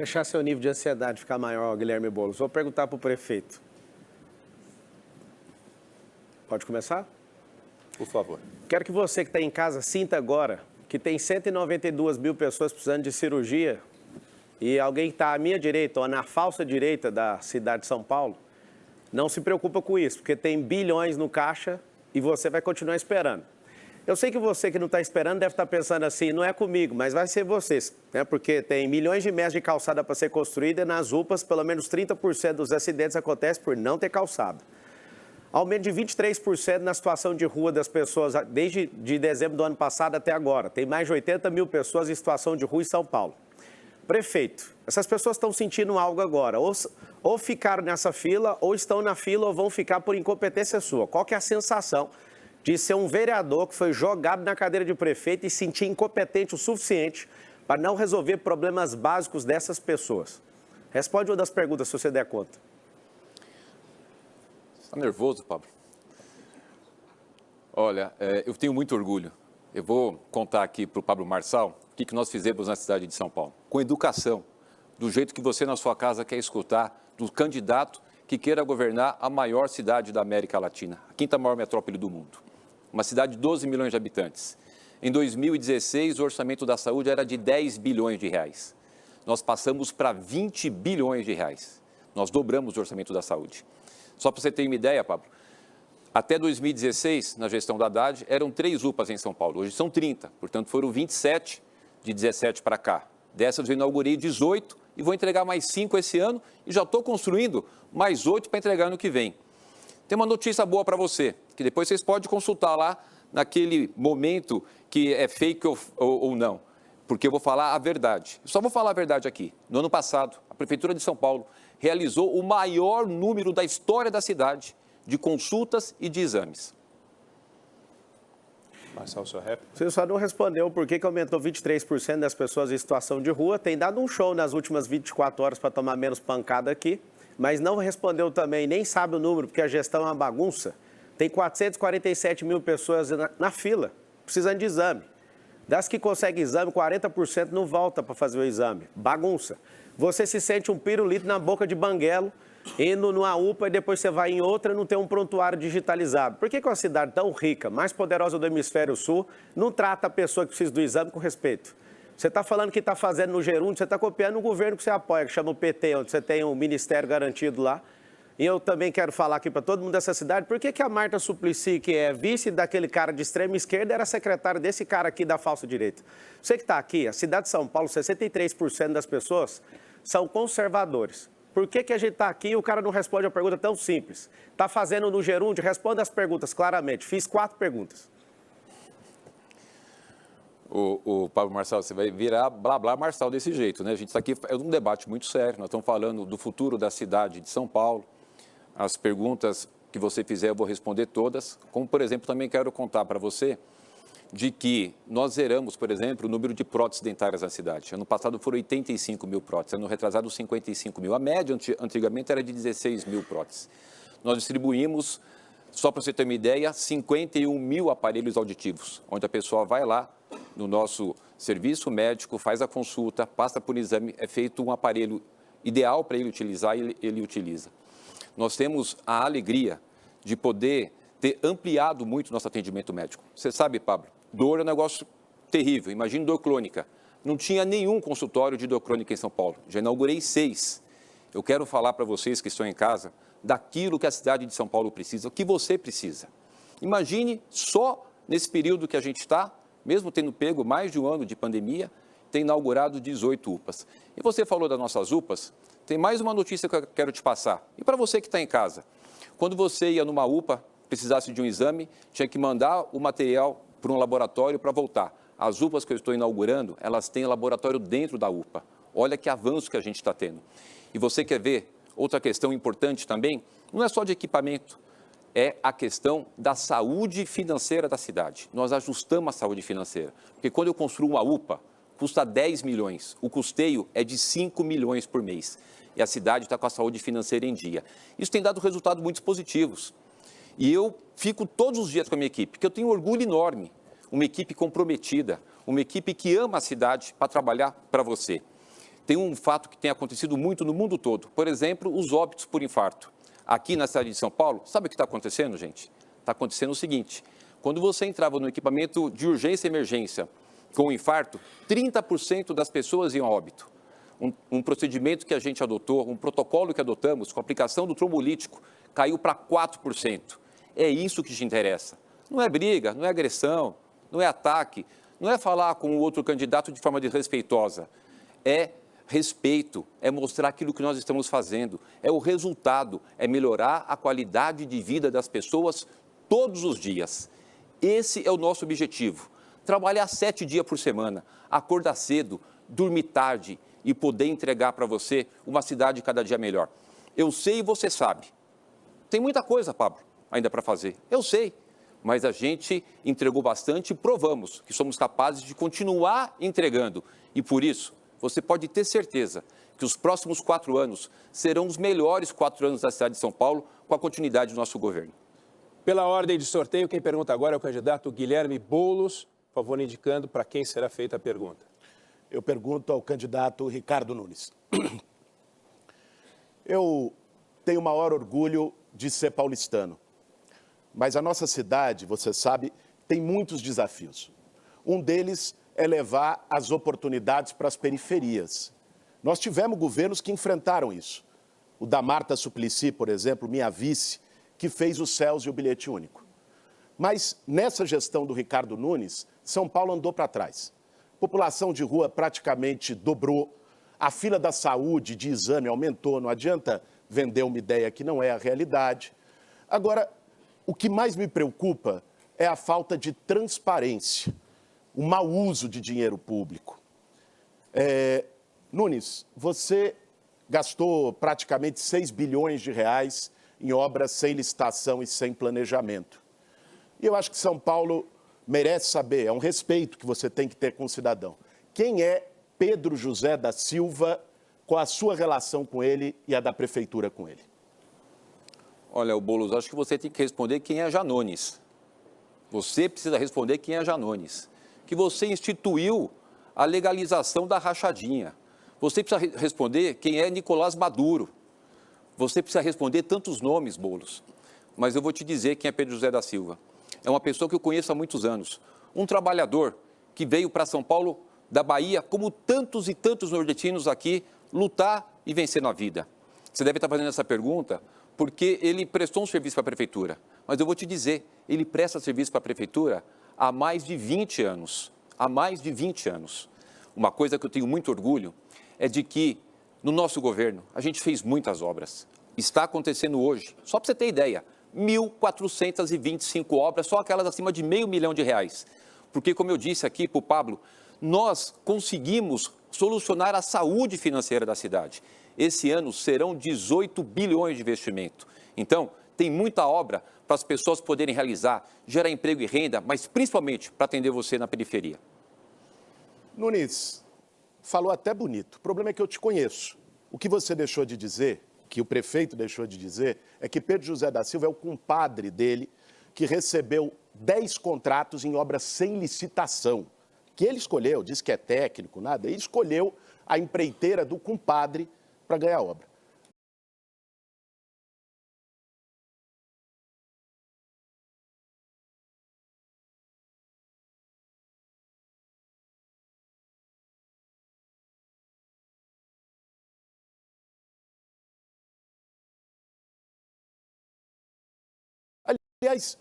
Deixar seu nível de ansiedade ficar maior, Guilherme Boulos. Vou perguntar para o prefeito. Pode começar? Por favor. Quero que você que está em casa sinta agora que tem 192 mil pessoas precisando de cirurgia e alguém que está à minha direita ou na falsa direita da cidade de São Paulo, não se preocupa com isso, porque tem bilhões no caixa e você vai continuar esperando. Eu sei que você que não está esperando deve estar pensando assim, não é comigo, mas vai ser vocês, né? Porque tem milhões de metros de calçada para ser construída e nas UPAs, pelo menos 30% dos acidentes acontecem por não ter calçada. Aumento de 23% na situação de rua das pessoas desde dezembro do ano passado até agora. Tem mais de 80 mil pessoas em situação de rua em São Paulo. Prefeito, essas pessoas estão sentindo algo agora, ou ficaram nessa fila, ou estão na fila, ou vão ficar por incompetência sua. Qual que é a sensação de ser um vereador que foi jogado na cadeira de prefeito e sentir incompetente o suficiente para não resolver problemas básicos dessas pessoas? Responde uma das perguntas, se você der conta. Está nervoso, Pablo? Olha, eu tenho muito orgulho. Eu vou contar aqui para o Pablo Marçal o que nós fizemos na cidade de São Paulo. Com educação, do jeito que você na sua casa quer escutar, do candidato que queira governar a maior cidade da América Latina, a quinta maior metrópole do mundo. Uma cidade de 12 milhões de habitantes. Em 2016, o orçamento da saúde era de 10 bilhões de reais. Nós passamos para 20 bilhões de reais. Nós dobramos o orçamento da saúde. Só para você ter uma ideia, Pablo, até 2016, na gestão da Haddad, eram 3 UPAs em São Paulo. Hoje são 30, portanto foram 27 de 17 para cá. Dessas eu inaugurei 18 e vou entregar mais 5 esse ano e já estou construindo mais 8 para entregar ano que vem. Tem uma notícia boa para você, que depois vocês podem consultar lá naquele momento que é fake ou não, porque eu vou falar a verdade. Eu só vou falar a verdade aqui. No ano passado, a Prefeitura de São Paulo realizou o maior número da história da cidade de consultas e de exames. Marçal, sua réplica. Você só não respondeu por que aumentou 23% das pessoas em situação de rua. Tem dado um show nas últimas 24 horas para tomar menos pancada aqui, mas não respondeu também, nem sabe o número, porque a gestão é uma bagunça. Tem 447 mil pessoas na fila, precisando de exame. Das que conseguem exame, 40% não volta para fazer o exame. Bagunça. Você se sente um pirulito na boca de banguelo, indo numa UPA e depois você vai em outra e não tem um prontuário digitalizado. Por que uma cidade tão rica, mais poderosa do hemisfério sul, não trata a pessoa que precisa do exame com respeito? Você está falando que está fazendo no Gerúndio, você está copiando um governo que você apoia, que chama o PT, onde você tem um ministério garantido lá. E eu também quero falar aqui para todo mundo dessa cidade, por que a Marta Suplicy, que é vice daquele cara de extrema esquerda, era secretária desse cara aqui da falsa direita? Você que está aqui, a cidade de São Paulo, 63% das pessoas são conservadores. Por que a gente está aqui e o cara não responde a pergunta tão simples? Está fazendo no Gerúndio? Responda as perguntas claramente. Fiz 4 perguntas. O Pablo Marçal, você vai virar blá blá Marçal desse jeito, né? A gente está aqui, é um debate muito sério, nós estamos falando do futuro da cidade de São Paulo. As perguntas que você fizer eu vou responder todas, como por exemplo também quero contar para você de que nós zeramos, por exemplo, o número de próteses dentárias na cidade. Ano passado foram 85 mil próteses, ano retrasado 55 mil. A média antigamente era de 16 mil próteses. Nós distribuímos, só para você ter uma ideia, 51 mil aparelhos auditivos, onde a pessoa vai lá no nosso serviço médico, faz a consulta, passa por um exame, é feito um aparelho ideal para ele utilizar e ele utiliza. Nós temos a alegria de poder ter ampliado muito nosso atendimento médico. Você sabe, Pablo, dor é um negócio terrível. Imagina dor crônica. Não tinha nenhum consultório de dor crônica em São Paulo. Já inaugurei 6. Eu quero falar para vocês que estão em casa daquilo que a cidade de São Paulo precisa, o que você precisa. Imagine só nesse período que a gente está, mesmo tendo pego mais de um ano de pandemia, ter inaugurado 18 UPAs. E você falou das nossas UPAs, tem mais uma notícia que eu quero te passar. E para você que está em casa, quando você ia numa UPA, precisasse de um exame, tinha que mandar o material para um laboratório para voltar. As UPAs que eu estou inaugurando, elas têm laboratório dentro da UPA. Olha que avanço que a gente está tendo. E você quer ver outra questão importante também? Não é só de equipamento, é a questão da saúde financeira da cidade. Nós ajustamos a saúde financeira, porque quando eu construo uma UPA, custa 10 milhões, o custeio é de 5 milhões por mês. E a cidade está com a saúde financeira em dia. Isso tem dado resultados muito positivos. E eu fico todos os dias com a minha equipe, porque eu tenho um orgulho enorme, uma equipe comprometida, uma equipe que ama a cidade para trabalhar para você. tem um fato que tem acontecido muito no mundo todo. Por exemplo, os óbitos por infarto. Aqui na cidade de São Paulo, sabe o que está acontecendo, gente? Está acontecendo o seguinte, quando você entrava no equipamento de urgência e emergência com infarto, 30% das pessoas iam a óbito. Um procedimento que a gente adotou, um protocolo que adotamos com a aplicação do trombolítico, caiu para 4%. É isso que te interessa. Não é briga, não é agressão, não é ataque, não é falar com o outro candidato de forma desrespeitosa. É respeito, é mostrar aquilo que nós estamos fazendo, é o resultado, é melhorar a qualidade de vida das pessoas todos os dias. Esse é o nosso objetivo. Trabalhar 7 dias por semana, acordar cedo, dormir tarde e poder entregar para você uma cidade cada dia melhor. Eu sei e você sabe. Tem muita coisa, Pablo, ainda para fazer. Eu sei, mas a gente entregou bastante e provamos que somos capazes de continuar entregando. E por isso, você pode ter certeza que os próximos 4 anos serão os melhores 4 anos da cidade de São Paulo com a continuidade do nosso governo. Pela ordem de sorteio, quem pergunta agora é o candidato Guilherme Boulos. Por favor, indicando para quem será feita a pergunta. Eu pergunto ao candidato Ricardo Nunes. Eu tenho o maior orgulho de ser paulistano, mas a nossa cidade, você sabe, tem muitos desafios. Um deles é levar as oportunidades para as periferias. Nós tivemos governos que enfrentaram isso. O da Marta Suplicy, por exemplo, minha vice, que fez o CELS e o bilhete único. Mas nessa gestão do Ricardo Nunes, São Paulo andou para trás. A população de rua praticamente dobrou, a fila da saúde de exame aumentou, não adianta vender uma ideia que não é a realidade. Agora, o que mais me preocupa é a falta de transparência, o mau uso de dinheiro público. Nunes, você gastou praticamente 6 bilhões de reais em obras sem licitação e sem planejamento. E eu acho que São Paulo merece saber, é um respeito que você tem que ter com o cidadão. Quem é Pedro José da Silva, qual a sua relação com ele e a da prefeitura com ele? Olha, Boulos, acho que você tem que responder quem é Janones. Você precisa responder quem é Janones. Que você instituiu a legalização da rachadinha. Você precisa responder quem é Nicolás Maduro. Você precisa responder tantos nomes, Boulos. Mas eu vou te dizer quem é Pedro José da Silva. É uma pessoa que eu conheço há muitos anos. Um trabalhador que veio para São Paulo, da Bahia, como tantos e tantos nordestinos aqui, lutar e vencer na vida. Você deve estar fazendo essa pergunta porque ele prestou um serviço para a prefeitura. Mas eu vou te dizer, ele presta serviço para a prefeitura há mais de 20 anos. Há mais de 20 anos. Uma coisa que eu tenho muito orgulho é de que, no nosso governo, a gente fez muitas obras. Está acontecendo hoje, só para você ter ideia, 1.425 obras, só aquelas acima de R$500 milhão. Porque, como eu disse aqui para o Pablo, nós conseguimos solucionar a saúde financeira da cidade. Esse ano serão 18 bilhões de investimento. Então, tem muita obra para as pessoas poderem realizar, gerar emprego e renda, mas principalmente para atender você na periferia. Nunes, falou até bonito. O problema é que eu te conheço. O que você deixou de dizer, que o prefeito deixou de dizer, é que Pedro José da Silva é o compadre dele que recebeu 10 contratos em obras sem licitação. Que ele escolheu, disse que é técnico, nada. Ele escolheu a empreiteira do compadre para ganhar a obra. Aliás,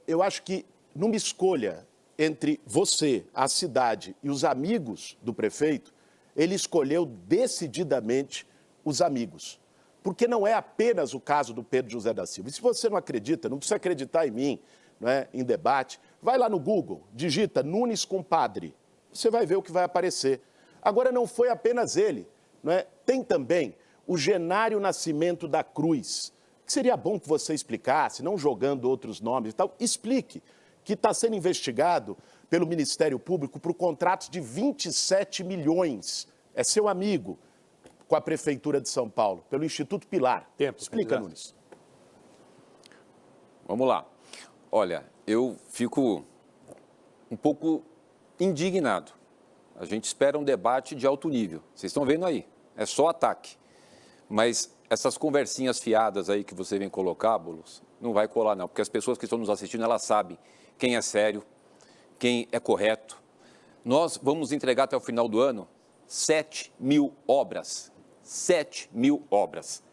eu acho que numa escolha entre você, a cidade e os amigos do prefeito, ele escolheu decididamente os amigos. Porque não é apenas o caso do Pedro José da Silva. E se você não acredita, não precisa acreditar em mim, não é, em debate, vai lá no Google, digita Nunes compadre, você vai ver o que vai aparecer. Agora, não foi apenas ele, não é? Tem também o Genário Nascimento da Cruz, que seria bom que você explicasse, não jogando outros nomes e tal, explique que está sendo investigado pelo Ministério Público por contratos de 27 milhões. É seu amigo com a Prefeitura de São Paulo, pelo Instituto Pilar. Tempo, explica, Nunes. Vamos lá. Olha, eu fico um pouco indignado A gente espera um debate de alto nível. Vocês estão vendo aí, é só ataque. Mas essas conversinhas fiadas aí que você vem colocar, Boulos, não vai colar não, porque as pessoas que estão nos assistindo, elas sabem quem é sério, quem é correto. Nós vamos entregar até o final do ano 7.000 obras. 7.000 obras.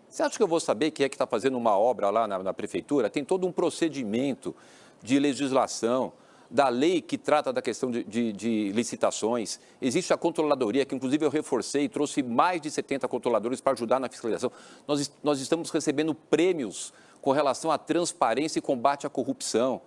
Você acha que eu vou saber quem é que está fazendo uma obra lá na prefeitura? Tem todo um procedimento de legislação, da lei que trata da questão de licitações. Existe a controladoria, que inclusive eu reforcei e trouxe mais de 70 controladores para ajudar na fiscalização. Nós estamos recebendo prêmios com relação à transparência e combate à corrupção.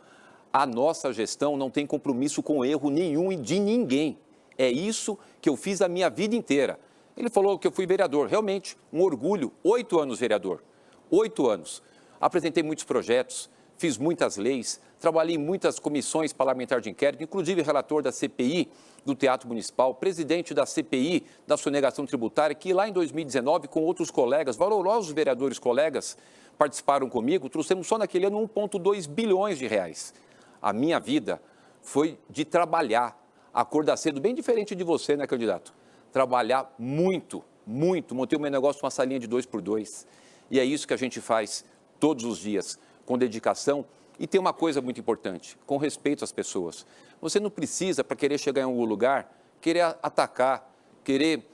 A nossa gestão não tem compromisso com erro nenhum e de ninguém. É isso que eu fiz a minha vida inteira. Ele falou que eu fui vereador. Realmente, um orgulho. 8 anos vereador. 8 anos. Apresentei muitos projetos, fiz muitas leis, trabalhei em muitas comissões parlamentares de inquérito, inclusive relator da CPI do Teatro Municipal, presidente da CPI da sonegação tributária, que lá em 2019, com outros colegas, valorosos vereadores colegas, participaram comigo, trouxemos só naquele ano 1,2 bilhões de reais. A minha vida foi de trabalhar, acordar cedo, bem diferente de você, né, candidato? Trabalhar muito, muito, montei o meu negócio uma salinha de 2x2. E é isso que a gente faz todos os dias, com dedicação. E tem uma coisa muito importante, com respeito às pessoas. Você não precisa, para querer chegar em algum lugar, querer atacar, querer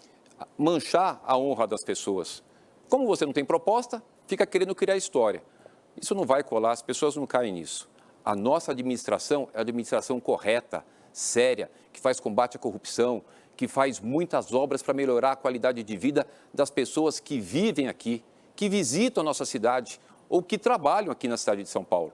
manchar a honra das pessoas. Como você não tem proposta, fica querendo criar história. Isso não vai colar, as pessoas não caem nisso. A nossa administração é a administração correta, séria, que faz combate à corrupção, que faz muitas obras para melhorar a qualidade de vida das pessoas que vivem aqui, que visitam a nossa cidade ou que trabalham aqui na cidade de São Paulo.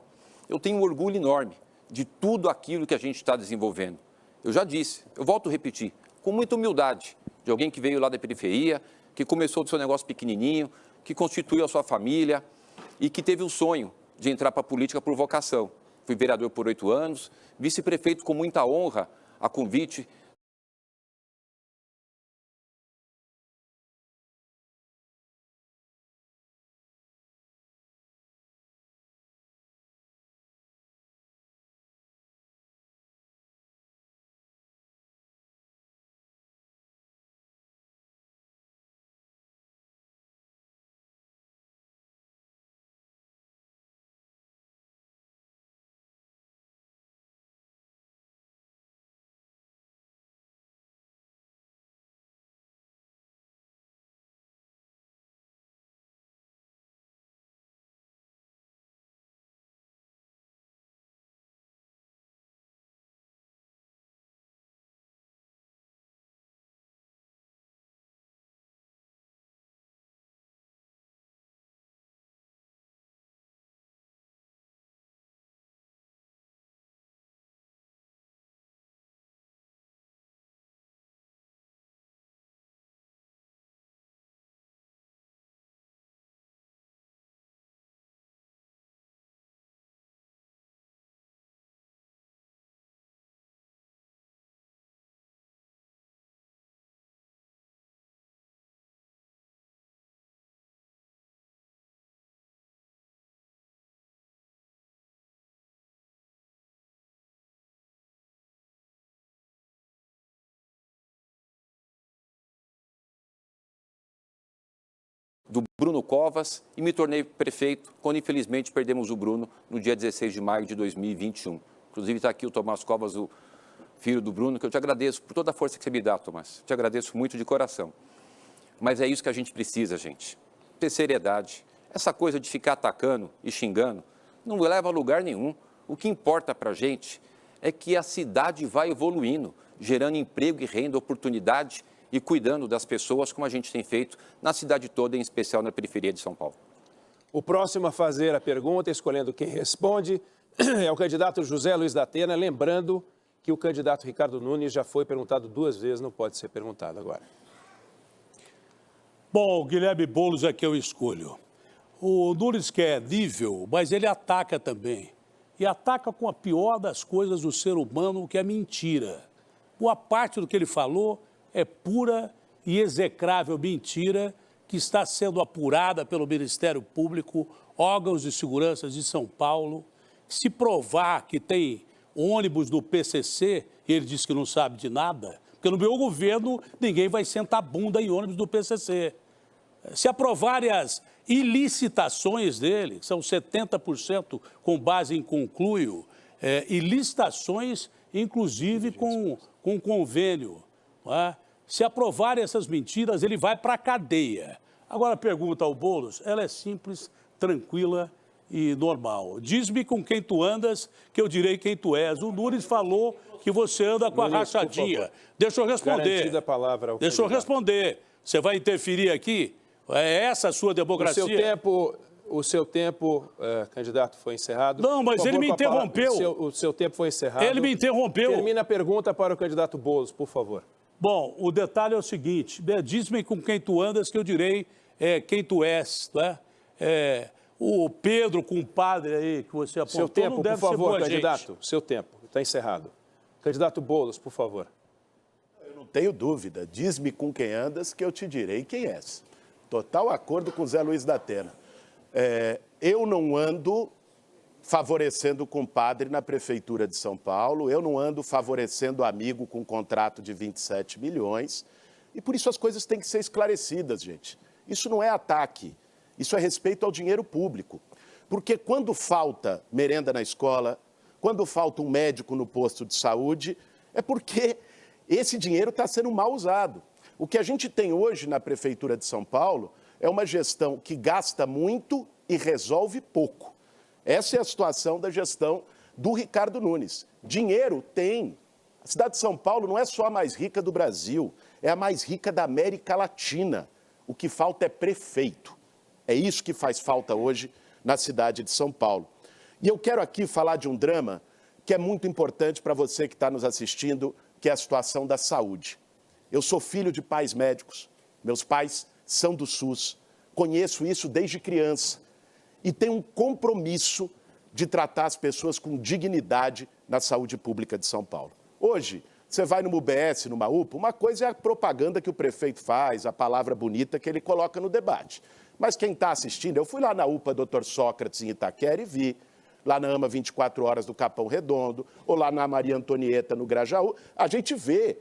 Eu tenho um orgulho enorme de tudo aquilo que a gente está desenvolvendo. Eu já disse, eu volto a repetir, com muita humildade, de alguém que veio lá da periferia, que começou do seu negócio pequenininho, que constituiu a sua família e que teve o sonho de entrar para a política por vocação. Fui vereador por 8 anos, vice-prefeito com muita honra, a convite do Bruno Covas e me tornei prefeito, quando infelizmente perdemos o Bruno no dia 16 de maio de 2021. Inclusive está aqui o Tomás Covas, o filho do Bruno, que eu te agradeço por toda a força que você me dá, Tomás. Te agradeço muito de coração. Mas é isso que a gente precisa, gente. Ter seriedade. Essa coisa de ficar atacando e xingando não leva a lugar nenhum. O que importa para a gente é que a cidade vai evoluindo, gerando emprego e renda, oportunidade e cuidando das pessoas, como a gente tem feito na cidade toda, em especial na periferia de São Paulo. O próximo a fazer a pergunta, escolhendo quem responde, é o candidato José Luiz da Atena, lembrando que o candidato Ricardo Nunes já foi perguntado 2 vezes, não pode ser perguntado agora. Bom, o Guilherme Boulos é que eu escolho. O Nunes quer nível, mas ele ataca também. E ataca com a pior das coisas do ser humano, que é mentira. Boa parte do que ele falou é pura e execrável mentira que está sendo apurada pelo Ministério Público, órgãos de segurança de São Paulo. Se provar que tem ônibus do PCC, ele diz que não sabe de nada, Porque no meu governo ninguém vai sentar bunda em ônibus do PCC. Se aprovarem as ilicitações dele, que são 70% com base em concluio, e licitações, inclusive, com convênio. Não é? Se aprovarem essas mentiras, ele vai para a cadeia. Agora, a pergunta ao Boulos, ela é simples, tranquila e normal. Diz-me com quem tu andas, que eu direi quem tu és. O Nunes falou que você anda com a rachadinha. Deixa eu responder. Garantida a palavra ao Deixa eu candidato. responder. Você vai interferir aqui? É essa a sua democracia? O seu tempo, candidato, foi encerrado. Não, mas Por ele favor, me com a palavra. interrompeu. O seu tempo foi encerrado. Ele me interrompeu. Termina a pergunta para o candidato Boulos, por favor. Bom, o detalhe é o seguinte, diz-me com quem tu andas que eu direi quem tu és, né? O Pedro, compadre aí que você apontou, Seu tempo, não deve por favor, ser boa candidato. gente. Seu tempo, está encerrado. Candidato Boulos, por favor. Eu não tenho dúvida. Diz-me com quem andas que eu te direi quem és. Total acordo com o Zé Luiz da Atena. Eu não ando favorecendo o compadre na Prefeitura de São Paulo, eu não ando favorecendo amigo com contrato de 27 milhões, e por isso as coisas têm que ser esclarecidas, gente. Isso não é ataque, isso é respeito ao dinheiro público. Porque quando falta merenda na escola, quando falta um médico no posto de saúde, é porque esse dinheiro está sendo mal usado. O que a gente tem hoje na Prefeitura de São Paulo é uma gestão que gasta muito e resolve pouco. Essa é a situação da gestão do Ricardo Nunes. Dinheiro tem. A cidade de São Paulo não é só a mais rica do Brasil, é a mais rica da América Latina. O que falta é prefeito. É isso que faz falta hoje na cidade de São Paulo. E eu quero aqui falar de um drama que é muito importante para você que está nos assistindo, que é a situação da saúde. Eu sou filho de pais médicos, meus pais são do SUS, conheço isso desde criança. E tem um compromisso de tratar as pessoas com dignidade na saúde pública de São Paulo. Hoje, você vai numa UBS, numa UPA, uma coisa é a propaganda que o prefeito faz, a palavra bonita que ele coloca no debate. Mas quem está assistindo, eu fui lá na UPA Dr. Sócrates em Itaquera e vi, lá na AMA 24 Horas do Capão Redondo, ou lá na Maria Antonieta no Grajaú, a gente vê,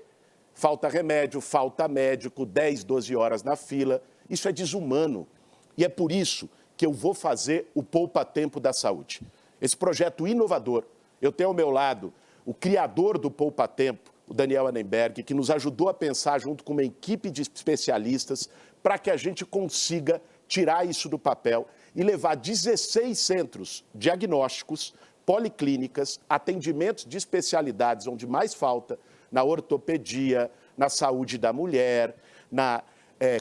falta remédio, falta médico, 10, 12 horas na fila, isso é desumano. E é por isso que eu vou fazer o Poupa Tempo da Saúde. Esse projeto inovador, eu tenho ao meu lado o criador do Poupa Tempo, o Daniel Annenberg, que nos ajudou a pensar junto com uma equipe de especialistas para que a gente consiga tirar isso do papel e levar 16 centros diagnósticos, policlínicas, atendimentos de especialidades onde mais falta, na ortopedia, na saúde da mulher, na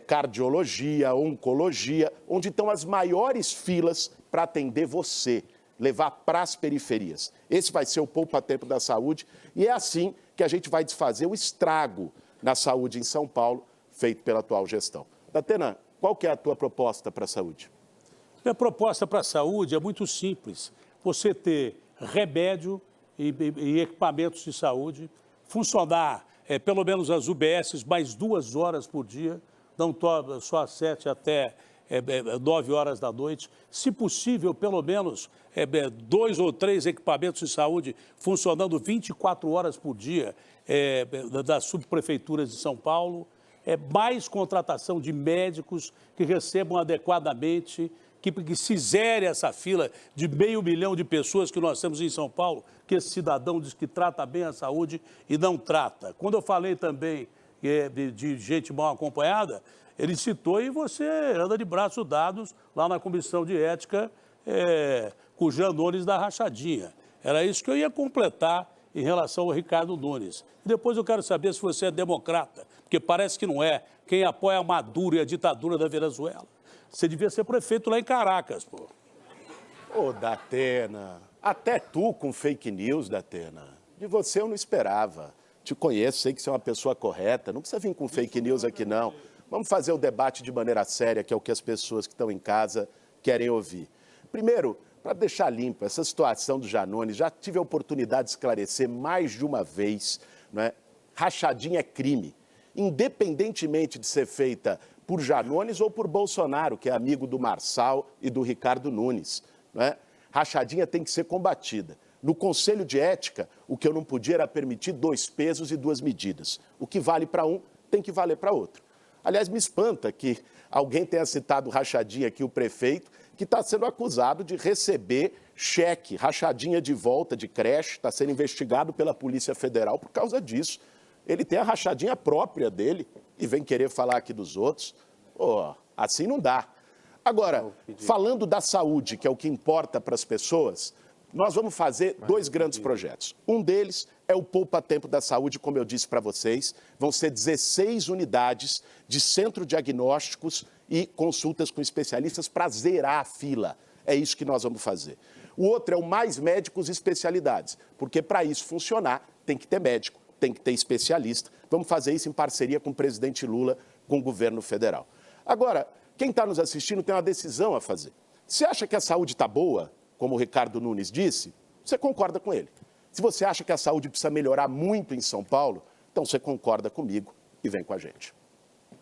cardiologia, oncologia, onde estão as maiores filas para atender você, levar para as periferias. Esse vai ser o Poupa Tempo da Saúde e é assim que a gente vai desfazer o estrago na saúde em São Paulo, feito pela atual gestão. Datena, qual que é a tua proposta para a saúde? Minha proposta para a saúde é muito simples. Você ter remédio e equipamentos de saúde, funcionar pelo menos as UBSs mais 2 horas por dia, não só às 7 até 9 horas da noite. Se possível, pelo menos 2 ou 3 equipamentos de saúde funcionando 24 horas por dia das subprefeituras de São Paulo. Mais contratação de médicos que recebam adequadamente, que se zere essa fila de 500 mil de pessoas que nós temos em São Paulo, que esse cidadão diz que trata bem a saúde e não trata. Quando eu falei também de gente mal acompanhada, ele citou e você anda de braços dados lá na Comissão de Ética com o Jean Nunes da Rachadinha. Era isso que eu ia completar em relação ao Ricardo Nunes. E depois eu quero saber se você é democrata, porque parece que não é. Quem apoia a Maduro e a ditadura da Venezuela. Você devia ser prefeito lá em Caracas, pô. Ô, Datena, até tu com fake news, Datena. De você eu não esperava. Te conheço, sei que você é uma pessoa correta. Não precisa vir com fake news aqui, não. Vamos fazer o debate de maneira séria, que é o que as pessoas que estão em casa querem ouvir. Primeiro, para deixar limpo essa situação do Janones, já tive a oportunidade de esclarecer mais de uma vez, não é? Rachadinha é crime. Independentemente de ser feita por Janones ou por Bolsonaro, que é amigo do Marçal e do Ricardo Nunes, não é? Rachadinha tem que ser combatida. No Conselho de Ética, o que eu não podia era permitir 2 pesos e 2 medidas. O que vale para um, tem que valer para outro. Aliás, me espanta que alguém tenha citado rachadinha aqui, o prefeito, que está sendo acusado de receber cheque, rachadinha de volta de creche, está sendo investigado pela Polícia Federal por causa disso. Ele tem a rachadinha própria dele e vem querer falar aqui dos outros. Pô, assim não dá. Agora, falando da saúde, que é o que importa para as pessoas, nós vamos fazer 2 grandes projetos. Um deles é o Poupa Tempo da Saúde, como eu disse para vocês. Vão ser 16 unidades de centro diagnósticos e consultas com especialistas para zerar a fila. É isso que nós vamos fazer. O outro é o Mais Médicos e Especialidades, porque para isso funcionar tem que ter médico, tem que ter especialista. Vamos fazer isso em parceria com o presidente Lula, com o governo federal. Agora, quem está nos assistindo tem uma decisão a fazer. Se acha que a saúde está boa, como o Ricardo Nunes disse, você concorda com ele. Se você acha que a saúde precisa melhorar muito em São Paulo, então você concorda comigo e vem com a gente.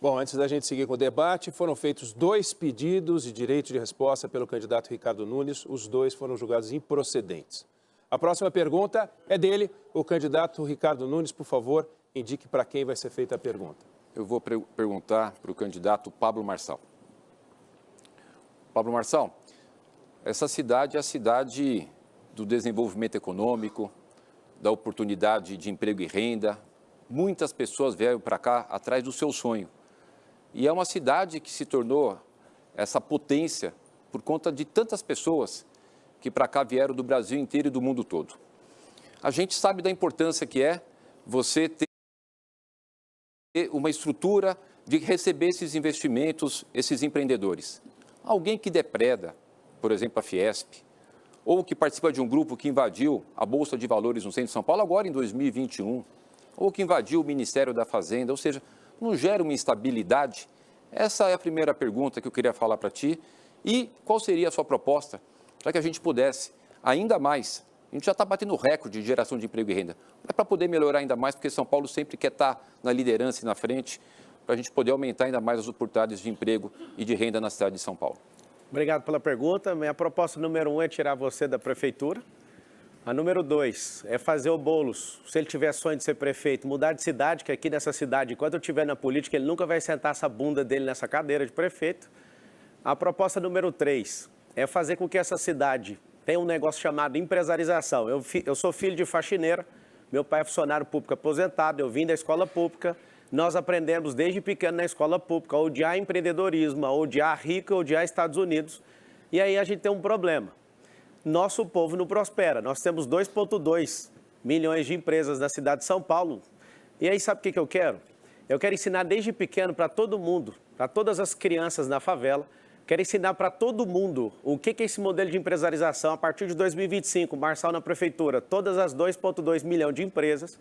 Bom, antes da gente seguir com o debate, foram feitos 2 pedidos de direito de resposta pelo candidato Ricardo Nunes. Os 2 foram julgados improcedentes. A próxima pergunta é dele, o candidato Ricardo Nunes. Por favor, indique para quem vai ser feita a pergunta. Eu vou perguntar para o candidato Pablo Marçal. Pablo Marçal, essa cidade é a cidade do desenvolvimento econômico, da oportunidade de emprego e renda. Muitas pessoas vieram para cá atrás do seu sonho. E é uma cidade que se tornou essa potência por conta de tantas pessoas que para cá vieram do Brasil inteiro e do mundo todo. A gente sabe da importância que é você ter uma estrutura de receber esses investimentos, esses empreendedores. Alguém que depreda, por exemplo, a Fiesp, ou que participa de um grupo que invadiu a Bolsa de Valores no centro de São Paulo, agora em 2021, ou que invadiu o Ministério da Fazenda, ou seja, não gera uma instabilidade? Essa é a primeira pergunta que eu queria falar para ti. E qual seria a sua proposta para que a gente pudesse ainda mais, a gente já está batendo recorde de geração de emprego e renda, mas para poder melhorar ainda mais, porque São Paulo sempre quer estar na liderança e na frente, para a gente poder aumentar ainda mais as oportunidades de emprego e de renda na cidade de São Paulo. Obrigado pela pergunta. Minha proposta número 1 é tirar você da prefeitura. A número 2 é fazer o Boulos, se ele tiver sonho de ser prefeito, mudar de cidade, que aqui nessa cidade, enquanto eu estiver na política, ele nunca vai sentar essa bunda dele nessa cadeira de prefeito. A proposta número 3 é fazer com que essa cidade tenha um negócio chamado empresarização. Eu sou filho de faxineira, meu pai é funcionário público aposentado, eu vim da escola pública. Nós aprendemos desde pequeno na escola pública a odiar empreendedorismo, a odiar rico, a odiar Estados Unidos. E aí a gente tem um problema. Nosso povo não prospera. Nós temos 2,2 milhões de empresas na cidade de São Paulo. E aí sabe o que eu quero? Eu quero ensinar desde pequeno para todo mundo, para todas as crianças na favela, quero ensinar para todo mundo o que é esse modelo de empresarização. A partir de 2025, Marçal na prefeitura, todas as 2,2 milhões de empresas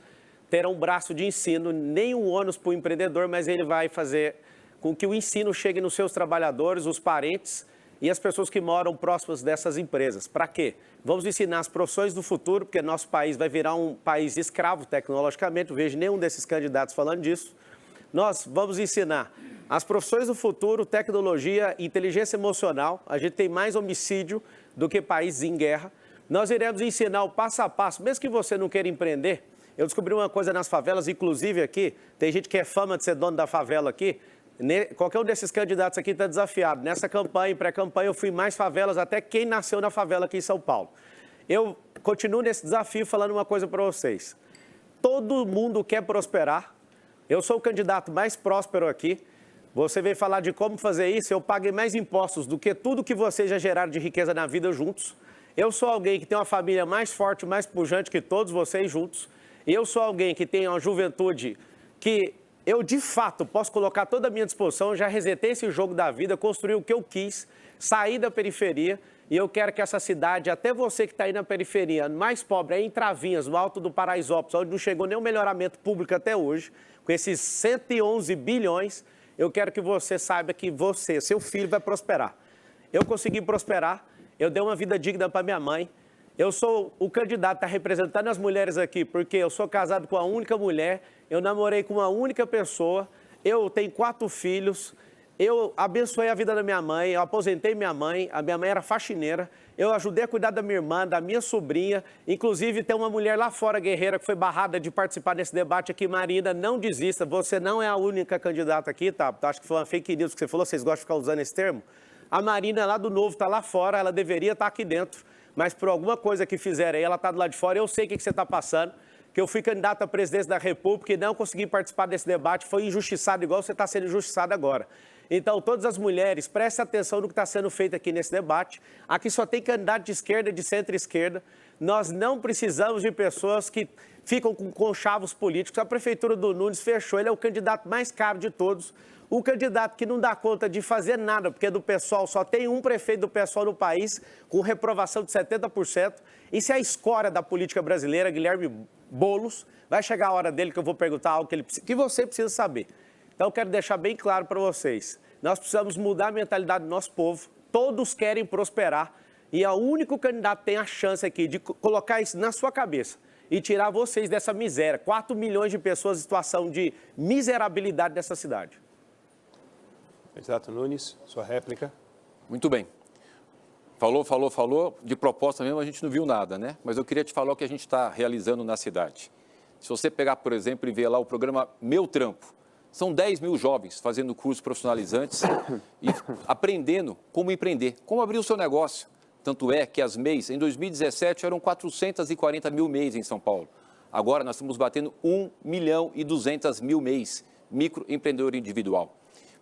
terão um braço de ensino, nenhum ônus para o empreendedor, mas ele vai fazer com que o ensino chegue nos seus trabalhadores, os parentes e as pessoas que moram próximas dessas empresas. Para quê? Vamos ensinar as profissões do futuro, porque nosso país vai virar um país escravo tecnologicamente, não vejo nenhum desses candidatos falando disso. Nós vamos ensinar as profissões do futuro, tecnologia, inteligência emocional. A gente tem mais homicídio do que países em guerra. Nós iremos ensinar o passo a passo, mesmo que você não queira empreender. Eu descobri uma coisa nas favelas, inclusive aqui, tem gente que é fama de ser dono da favela aqui. Qualquer um desses candidatos aqui está desafiado. Nessa campanha, pré-campanha, eu fui em mais favelas, até quem nasceu na favela aqui em São Paulo. Eu continuo nesse desafio falando uma coisa para vocês. Todo mundo quer prosperar. Eu sou o candidato mais próspero aqui. Você veio falar de como fazer isso, eu paguei mais impostos do que tudo que vocês já geraram de riqueza na vida juntos. Eu sou alguém que tem uma família mais forte, mais pujante que todos vocês juntos. Eu sou alguém que tem uma juventude que eu, de fato, posso colocar toda a minha disposição. Eu já resetei esse jogo da vida, construí o que eu quis, saí da periferia. E eu quero que essa cidade, até você que está aí na periferia, mais pobre, é em Travinhas, no alto do Paraisópolis, onde não chegou nenhum melhoramento público até hoje, com esses 111 bilhões, eu quero que você saiba que você, seu filho, vai prosperar. Eu consegui prosperar, eu dei uma vida digna para minha mãe. Eu sou o candidato que está representando as mulheres aqui, porque eu sou casado com a única mulher, eu namorei com uma única pessoa, eu tenho 4 filhos, Eu abençoei a vida da minha mãe, eu aposentei minha mãe, a minha mãe era faxineira, eu ajudei a cuidar da minha irmã, da minha sobrinha, inclusive tem uma mulher lá fora, guerreira, que foi barrada de participar desse debate aqui, Marina, não desista, você não é a única candidata aqui, tá? Acho que foi uma fake news que você falou, vocês gostam de ficar usando esse termo? A Marina lá do Novo está lá fora, ela deveria estar aqui dentro, mas por alguma coisa que fizeram aí, ela está do lado de fora, eu sei o que você está passando, que eu fui candidato à presidência da República e não consegui participar desse debate, foi injustiçado igual você está sendo injustiçado agora. Então, todas as mulheres, prestem atenção no que está sendo feito aqui nesse debate. Aqui só tem candidato de esquerda e de centro-esquerda. Nós não precisamos de pessoas que ficam com conchavos políticos. A prefeitura do Nunes fechou, ele é o candidato mais caro de todos. O candidato que não dá conta de fazer nada, porque do PSOL só tem um prefeito do PSOL no país, com reprovação de 70%. Isso é a escória da política brasileira, Guilherme Boulos. Vai chegar a hora dele que eu vou perguntar algo que você precisa saber. Então, eu quero deixar bem claro para vocês. Nós precisamos mudar a mentalidade do nosso povo. Todos querem prosperar. E é o único candidato que tem a chance aqui de colocar isso na sua cabeça e tirar vocês dessa miséria. 4 milhões de pessoas em situação de miserabilidade dessa cidade. Candidato Nunes, sua réplica. Muito bem. Falou. De proposta mesmo a gente não viu nada, né? Mas eu queria te falar o que a gente está realizando na cidade. Se você pegar, por exemplo, e ver lá o programa Meu Trampo, são 10 mil jovens fazendo cursos profissionalizantes e aprendendo como empreender, como abrir o seu negócio. Tanto é que as MEIs, em 2017, eram 440 mil MEIs em São Paulo. Agora nós estamos batendo 1.200.000 MEIs, microempreendedor individual.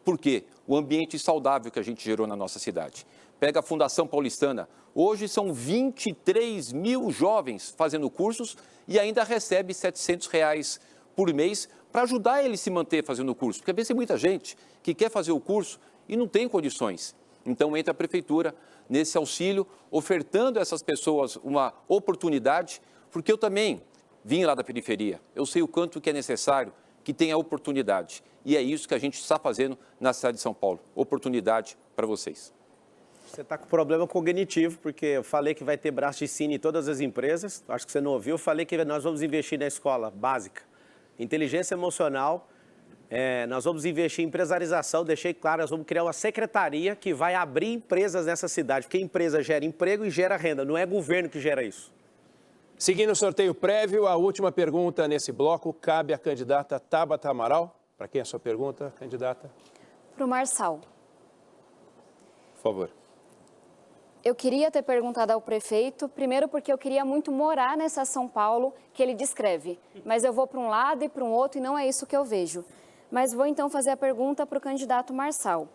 Por quê? O ambiente saudável que a gente gerou na nossa cidade. Pega a Fundação Paulistana. Hoje são 23 mil jovens fazendo cursos e ainda recebe R$ 700 por mês para ajudar ele a se manter fazendo o curso. Porque às vezes tem muita gente que quer fazer o curso e não tem condições. Então entra a prefeitura nesse auxílio, ofertando a essas pessoas uma oportunidade, porque eu também vim lá da periferia. Eu sei o quanto que é necessário que tenha oportunidade. E é isso que a gente está fazendo na cidade de São Paulo. Oportunidade para vocês. Você está com problema cognitivo, porque eu falei que vai ter braço de cine em todas as empresas. Acho que você não ouviu. Eu falei que nós vamos investir na escola básica. Inteligência emocional, nós vamos investir em empresarização, deixei claro, nós vamos criar uma secretaria que vai abrir empresas nessa cidade, porque empresa gera emprego e gera renda, não é governo que gera isso. Seguindo o sorteio prévio, a última pergunta nesse bloco cabe à candidata Tabata Amaral. Para quem é a sua pergunta, candidata? Para o Marçal. Por favor. Eu queria ter perguntado ao prefeito, primeiro porque eu queria muito morar nessa São Paulo que ele descreve, mas eu vou para um lado e para um outro e não é isso que eu vejo. Mas vou então fazer a pergunta para o candidato Marçal.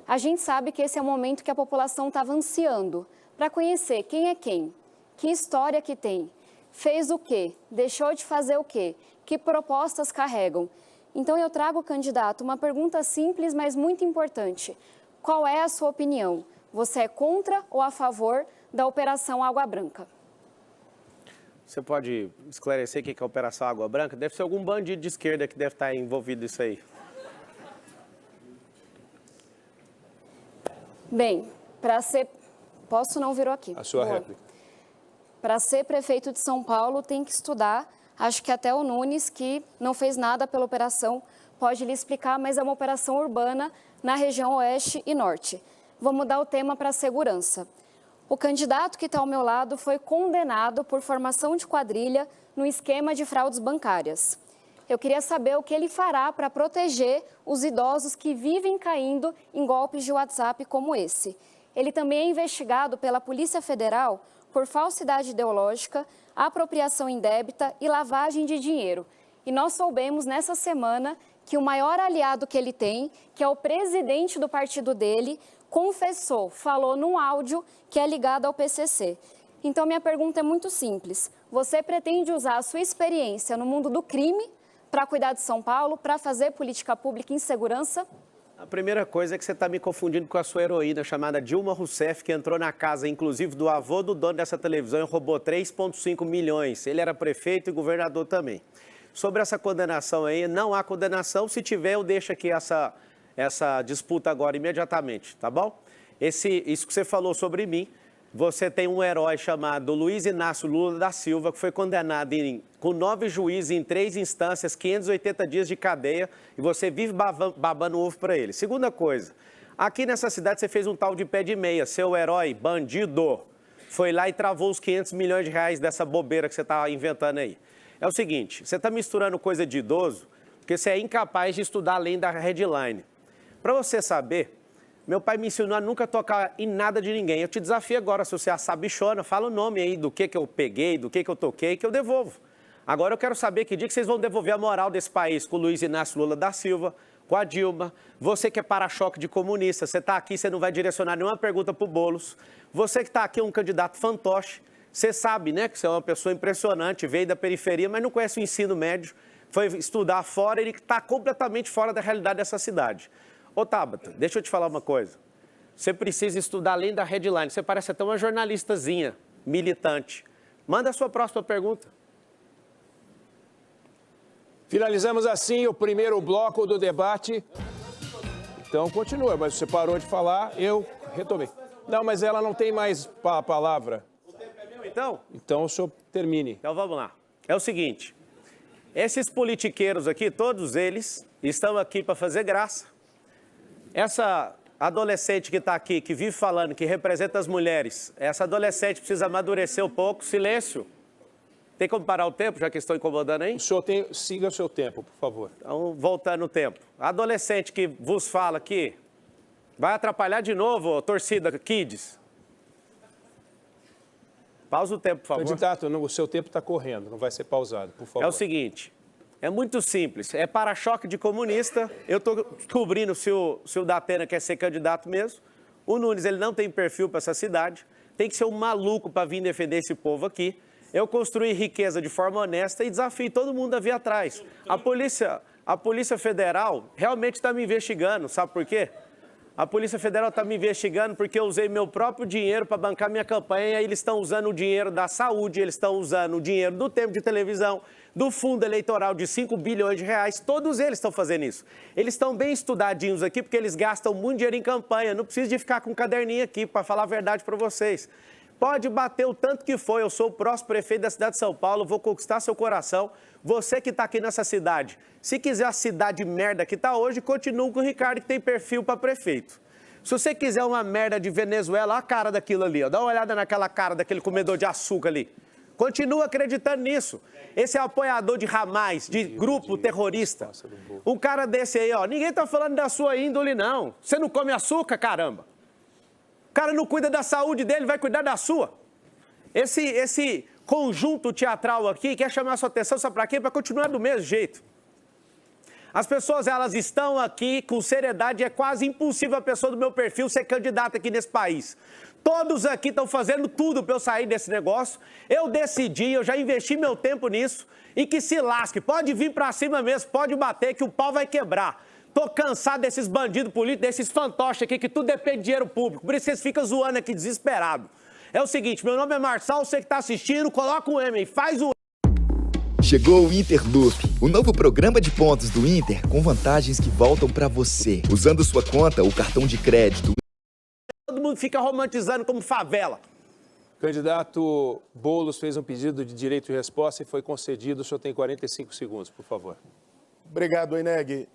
A gente sabe que esse é o momento que a população estava ansiando para conhecer quem é quem, que história que tem, fez o quê, deixou de fazer o quê, que propostas carregam. Então eu trago, candidato, uma pergunta simples, mas muito importante. Qual é a sua opinião? Você é contra ou a favor da Operação Água Branca? Você pode esclarecer o que é a Operação Água Branca? Deve ser algum bandido de esquerda que deve estar envolvido nisso aí. Bem, para ser... Posso não virou aqui. A sua Boa. réplica. Para ser prefeito de São Paulo, tem que estudar. Acho que até o Nunes, que não fez nada pela operação, pode lhe explicar, mas é uma operação urbana na região oeste e norte. Vou mudar o tema para a segurança. O candidato que está ao meu lado foi condenado por formação de quadrilha no esquema de fraudes bancárias. Eu queria saber o que ele fará para proteger os idosos que vivem caindo em golpes de WhatsApp como esse. Ele também é investigado pela Polícia Federal por falsidade ideológica, apropriação indébita e lavagem de dinheiro. E nós soubemos nessa semana que o maior aliado que ele tem, que é o presidente do partido dele, confessou, falou num áudio que é ligado ao PCC. Então, minha pergunta é muito simples. Você pretende usar a sua experiência no mundo do crime para cuidar de São Paulo, para fazer política pública em segurança? A primeira coisa é que você está me confundindo com a sua heroína chamada Dilma Rousseff, que entrou na casa, inclusive, do avô do dono dessa televisão e roubou 3,5 milhões. Ele era prefeito e governador também. Sobre essa condenação aí, não há condenação. Se tiver, eu deixo aqui essa disputa agora imediatamente, tá bom? Isso que você falou sobre mim, você tem um herói chamado Luiz Inácio Lula da Silva, que foi condenado com 9 juízes em 3 instâncias, 580 dias de cadeia, e você vive babando ovo para ele. Segunda coisa, aqui nessa cidade você fez um tal de pé de meia, seu herói, bandido, foi lá e travou os 500 milhões de reais dessa bobeira que você está inventando aí. É o seguinte, você está misturando coisa de idoso, porque você é incapaz de estudar além da headline. Para você saber, meu pai me ensinou a nunca tocar em nada de ninguém. Eu te desafio agora, se você é sabichona, fala o nome aí do que eu peguei, do que eu toquei, que eu devolvo. Agora eu quero saber que dia que vocês vão devolver a moral desse país com o Luiz Inácio Lula da Silva, com a Dilma, você que é para-choque de comunista, você está aqui, você não vai direcionar nenhuma pergunta para o Boulos, você que está aqui é um candidato fantoche, você sabe, né, que você é uma pessoa impressionante, veio da periferia, mas não conhece o ensino médio, foi estudar fora, ele está completamente fora da realidade dessa cidade. Ô Tabata, deixa eu te falar uma coisa, você precisa estudar além da headline, você parece até uma jornalistazinha, militante. Manda a sua próxima pergunta. Finalizamos assim o primeiro bloco do debate. Então continua, mas você parou de falar, eu retomei. Não, mas ela não tem mais a palavra. O tempo é meu, então? Então o senhor termine. Então vamos lá. É o seguinte, esses politiqueiros aqui, todos eles, estão aqui para fazer graça. Essa adolescente que está aqui, que vive falando, que representa as mulheres, essa adolescente precisa amadurecer um pouco. Silêncio. Tem como parar o tempo, já que estou incomodando aí? O senhor siga o seu tempo, por favor. Então, voltando o tempo. A adolescente que vos fala aqui, vai atrapalhar de novo, torcida Kids? Pausa o tempo, por favor. Candidato, o seu tempo está correndo, não vai ser pausado, por favor. É o seguinte, é muito simples, é para-choque de comunista, eu estou descobrindo se o Datena quer ser candidato mesmo, o Nunes ele não tem perfil para essa cidade, tem que ser um maluco para vir defender esse povo aqui, eu construí riqueza de forma honesta e desafio todo mundo a vir atrás. A Polícia Federal realmente está me investigando, sabe por quê? A Polícia Federal está me investigando porque eu usei meu próprio dinheiro para bancar minha campanha e eles estão usando o dinheiro da saúde, eles estão usando o dinheiro do tempo de televisão, do fundo eleitoral de 5 bilhões de reais, todos eles estão fazendo isso. Eles estão bem estudadinhos aqui porque eles gastam muito dinheiro em campanha, não precisa de ficar com um caderninho aqui para falar a verdade para vocês. Pode bater o tanto que for, eu sou o próximo prefeito da cidade de São Paulo, vou conquistar seu coração. Você que está aqui nessa cidade, se quiser a cidade merda que está hoje, continua com o Ricardo que tem perfil para prefeito. Se você quiser uma merda de Venezuela, olha a cara daquilo ali, ó. Dá uma olhada naquela cara daquele comedor de açúcar ali. Continua acreditando nisso. Esse é apoiador de Hamas, de grupo terrorista. Um cara desse aí, ó, ninguém está falando da sua índole, não. Você não come açúcar, caramba. O cara não cuida da saúde dele, vai cuidar da sua. Esse conjunto teatral aqui quer chamar a sua atenção, sabe para quê? Para continuar do mesmo jeito. As pessoas, elas estão aqui com seriedade, é quase impossível a pessoa do meu perfil ser candidata aqui nesse país. Todos aqui estão fazendo tudo para eu sair desse negócio. Eu decidi, eu já investi meu tempo nisso e que se lasque. Pode vir para cima mesmo, pode bater que o pau vai quebrar. Tô cansado desses bandidos políticos, desses fantoches aqui, que tudo depende de dinheiro público. Por isso vocês ficam zoando aqui, desesperado. É o seguinte, meu nome é Marçal, você que tá assistindo, coloca o M aí, faz o... Chegou o Interloop, o novo programa de pontos do Inter com vantagens que voltam para você. Usando sua conta ou cartão de crédito. Todo mundo fica romantizando como favela. Candidato Boulos fez um pedido de direito de resposta e foi concedido. O senhor tem 45 segundos, por favor. Obrigado, Eneg.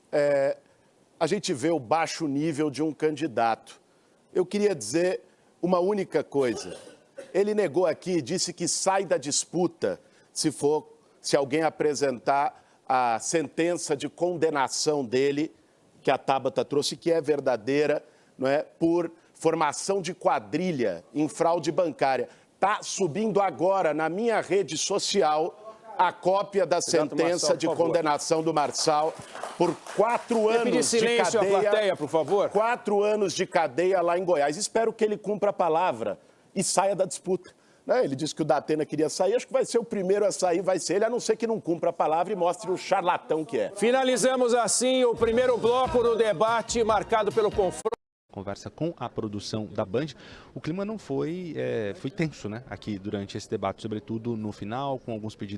A gente vê o baixo nível de um candidato. Eu queria dizer uma única coisa. Ele negou aqui, disse que sai da disputa se alguém apresentar a sentença de condenação dele, que a Tabata trouxe, que é verdadeira, não é? Por formação de quadrilha em fraude bancária. Está subindo agora na minha rede social a cópia da sentença de condenação do Marçal por 4 anos de silêncio cadeia. à plateia, por favor. 4 anos de cadeia lá em Goiás. Espero que ele cumpra a palavra e saia da disputa. Ele disse que o Datena queria sair, acho que vai ser o primeiro a sair, vai ser ele, a não ser que não cumpra a palavra e mostre o charlatão que é. Finalizamos assim o primeiro bloco do debate marcado pelo confronto. Conversa com a produção da Band, o clima não foi tenso, né, aqui durante esse debate, sobretudo no final, com alguns pedidos